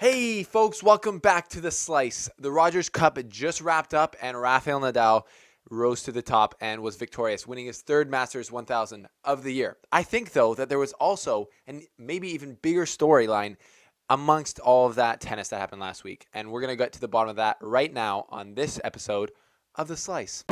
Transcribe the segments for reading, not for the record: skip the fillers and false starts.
Hey folks, welcome back to The Slice. The Rogers Cup just wrapped up and Rafael Nadal rose to the top and was victorious, winning his third Masters 1000 of the year. I think though that there was also an maybe even bigger storyline amongst all of that tennis that happened last week. And we're going to get to the bottom of that right now on this episode of The Slice.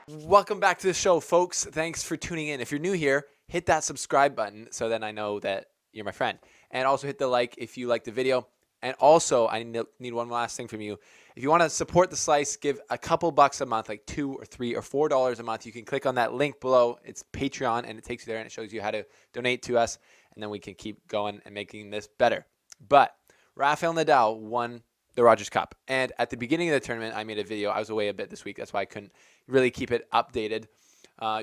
Welcome back to the show, folks. Thanks for tuning in. If you're new here, hit that subscribe button so then I know that you're my friend. And also hit the like if you like the video. And also, I need one last thing from you. If you want to support The Slice, give a couple bucks a month, like $2 or $3 or $4 a month. You can click on that link below. It's Patreon, and it takes you there, and it shows you how to donate to us. And then we can keep going and making this better. But Rafael Nadal won the Rogers Cup. And at the beginning of the tournament, I made a video. I was away a bit this week. That's why I couldn't really keep it updated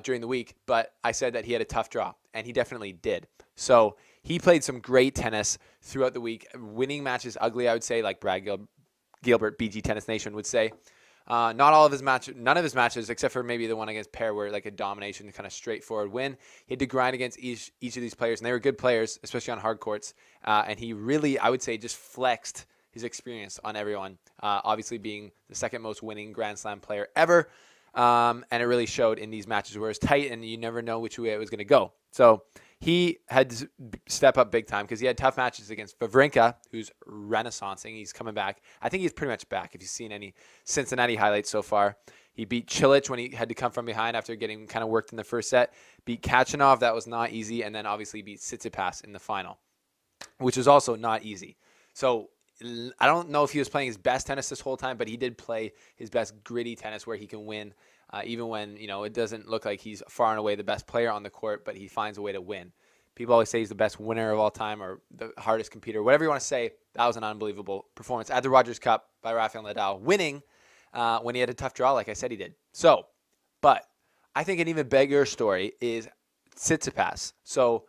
during the week. But I said that he had a tough draw, and he definitely did. So he played some great tennis throughout the week, winning matches ugly, I would say, like Brad Gilbert, BG Tennis Nation would say. Not all of his matches, none of his matches, except for maybe the one against Pair, were like a domination, kind of straightforward win. He had to grind against each of these players, and they were good players, especially on hard courts. And he really, I would say, just flexed his experience on everyone, obviously being the second most winning Grand Slam player ever. And it really showed in these matches where it was tight and you never know which way it was going to go. So he had to step up big time because he had tough matches against Wawrinka, who's renaissancing. He's coming back. I think he's pretty much back if you've seen any Cincinnati highlights so far. He beat Cilic when he had to come from behind after getting kind of worked in the first set. Beat Kachanov. That was not easy. And then obviously beat Tsitsipas in the final, which was also not easy. So I don't know if he was playing his best tennis this whole time, but he did play his best gritty tennis where he can win, even when, you know, it doesn't look like he's far and away the best player on the court, but he finds a way to win. People always say he's the best winner of all time or the hardest competitor, whatever you want to say. That was an unbelievable performance at the Rogers Cup by Rafael Nadal, winning when he had a tough draw, like I said he did. So, but I think an even bigger story is Tsitsipas. So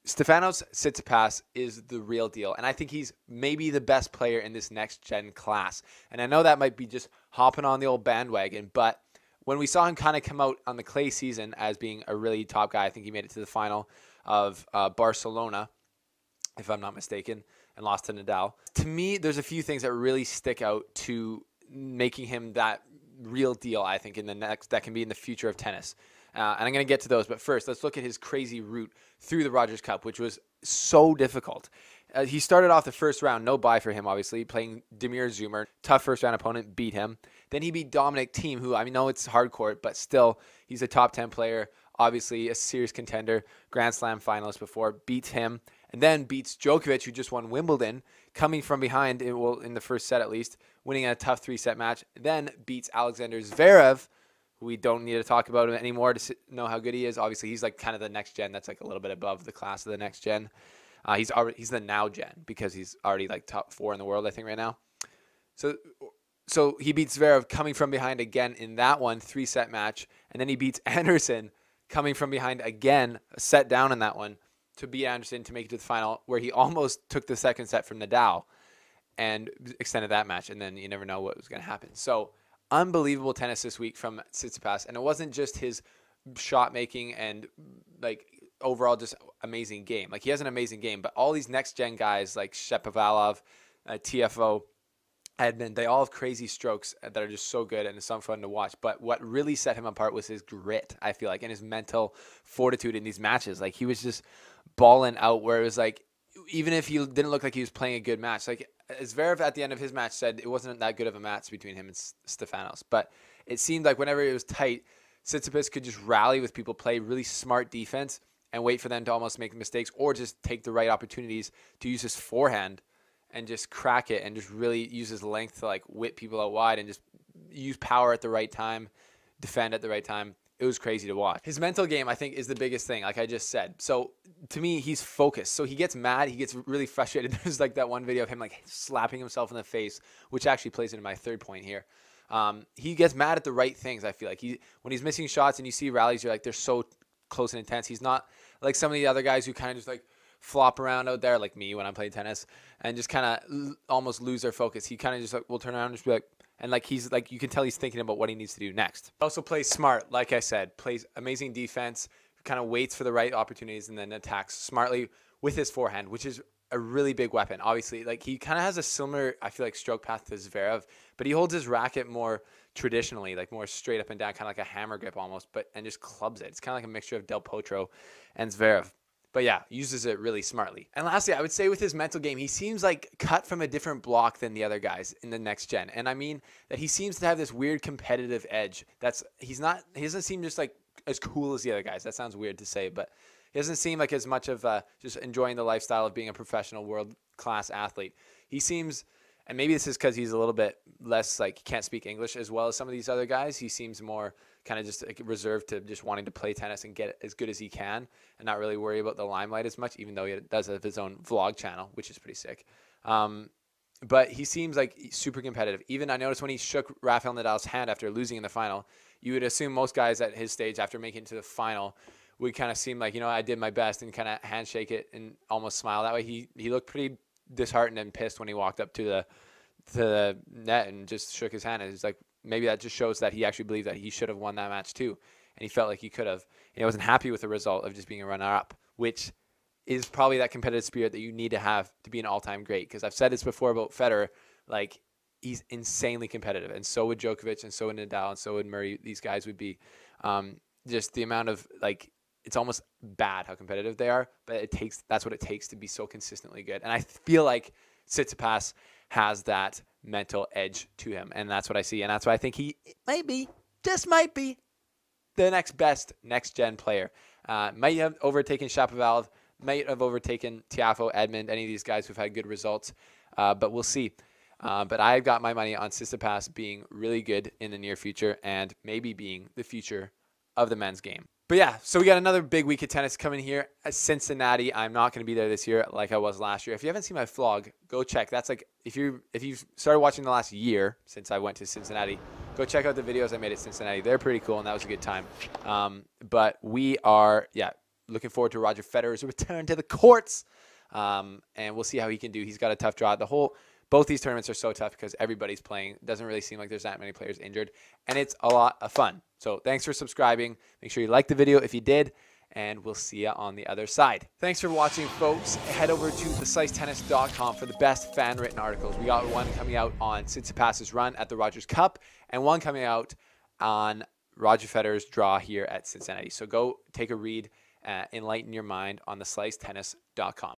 Stefanos Tsitsipas is the real deal, and I think he's maybe the best player in this next-gen class. And I know that might be just hopping on the old bandwagon, but when we saw him kind of come out on the clay season as being a really top guy, I think he made it to the final of Barcelona, if I'm not mistaken, and lost to Nadal. To me, there's a few things that really stick out to making him that real deal, I think, in the next that can be in the future of tennis. And I'm going to get to those. But first, let's look at his crazy route through the Rogers Cup, which was so difficult. He started off the first round, no bye for him, obviously, playing Damir Zumar. Tough first-round opponent, beat him. Then he beat Dominic Thiem, who I know it's hard court, but still, he's a top 10 player, obviously a serious contender, Grand Slam finalist before, beats him. And then beats Djokovic, who just won Wimbledon, coming from behind, in the first set at least, winning a tough three-set match. Then beats Alexander Zverev, we don't need to talk about him anymore to know how good he is. Obviously, he's like kind of the next gen. That's like a little bit above the class of the next gen. He's the now gen because he's already like top 4 in the world, I think, right now. So he beats Zverev coming from behind again in that one 3-set match, and then he beats Anderson coming from behind again, a set down in that one to beat Anderson to make it to the final, where he almost took the second set from Nadal and extended that match, and then you never know what was going to happen. So unbelievable tennis this week from Tsitsipas, and it wasn't just his shot making and like overall just amazing game. Like he has an amazing game, but all these next gen guys like Shapovalov, TFO, Edmund, they all have crazy strokes that are just so good and it's so fun to watch. But what really set him apart was his grit, I feel like, and his mental fortitude in these matches. Like he was just balling out where it was like, even if he didn't look like he was playing a good match, like Zverev at the end of his match said it wasn't that good of a match between him and Stefanos. But it seemed like whenever it was tight, Tsitsipas could just rally with people, play really smart defense, and wait for them to almost make mistakes or just take the right opportunities to use his forehand and just crack it and just really use his length to like whip people out wide and just use power at the right time, defend at the right time. It was crazy to watch. His mental game, I think, is the biggest thing, like I just said. So to me, he's focused. So he gets mad. He gets really frustrated. There's like that one video of him like slapping himself in the face, which actually plays into my third point here. He gets mad at the right things, I feel like. When he's missing shots and you see rallies, you're like, they're so close and intense. He's not like some of the other guys who kind of just like flop around out there, like me when I'm playing tennis, and just kind of almost lose their focus. He kind of just like will turn around and just be like, And like he's like, you can tell he's thinking about what he needs to do next. Also plays smart, like I said, plays amazing defense, kind of waits for the right opportunities and then attacks smartly with his forehand, which is a really big weapon. Obviously, like he kind of has a similar, I feel like, stroke path to Zverev, but he holds his racket more traditionally, like more straight up and down, kind of like a hammer grip almost, and just clubs it. It's kind of like a mixture of Del Potro and Zverev. But yeah, uses it really smartly. And lastly, I would say with his mental game, he seems like cut from a different block than the other guys in the next gen. And I mean that he seems to have this weird competitive edge. He doesn't seem just like as cool as the other guys. That sounds weird to say, but he doesn't seem like as much of just enjoying the lifestyle of being a professional world-class athlete. He seems, and maybe this is because he's a little bit less, like, can't speak English as well as some of these other guys. He seems more kind of just like reserved to just wanting to play tennis and get as good as he can and not really worry about the limelight as much, even though he does have his own vlog channel, which is pretty sick. But he seems like super competitive. Even I noticed when he shook Rafael Nadal's hand after losing in the final, you would assume most guys at his stage after making it to the final would kind of seem like, I did my best and kind of handshake it and almost smile that way. He looked pretty disheartened and pissed when he walked up to the net and just shook his hand. And it's like, maybe that just shows that he actually believed that he should have won that match too. And he felt like he could have. And he wasn't happy with the result of just being a runner-up, which is probably that competitive spirit that you need to have to be an all-time great. Because I've said this before about Federer, like, he's insanely competitive. And so would Djokovic, and so would Nadal, and so would Murray. These guys would be just the amount of, like, it's almost bad how competitive they are, but that's what it takes to be so consistently good. And I feel like Tsitsipas has that mental edge to him, and that's what I see. And that's why I think he might be the next best next-gen player. Might have overtaken Shapovalov, might have overtaken Tiafoe, Edmund, any of these guys who've had good results, but we'll see. But I've got my money on Tsitsipas being really good in the near future and maybe being the future of the men's game. But yeah, so we got another big week of tennis coming here at Cincinnati. I'm not going to be there this year like I was last year. If you haven't seen my vlog, go check. That's like, if you've started watching the last year since I went to Cincinnati, go check out the videos I made at Cincinnati. They're pretty cool, and that was a good time. But we are, looking forward to Roger Federer's return to the courts. And we'll see how he can do. He's got a tough draw. Both these tournaments are so tough because everybody's playing. It doesn't really seem like there's that many players injured, and it's a lot of fun. So thanks for subscribing. Make sure you like the video if you did, and we'll see you on the other side. Thanks for watching, folks. Head over to theslicetennis.com for the best fan-written articles. We got one coming out on Tsitsipas's run at the Rogers Cup, and one coming out on Roger Federer's draw here at Cincinnati. So go take a read, enlighten your mind on theslicetennis.com.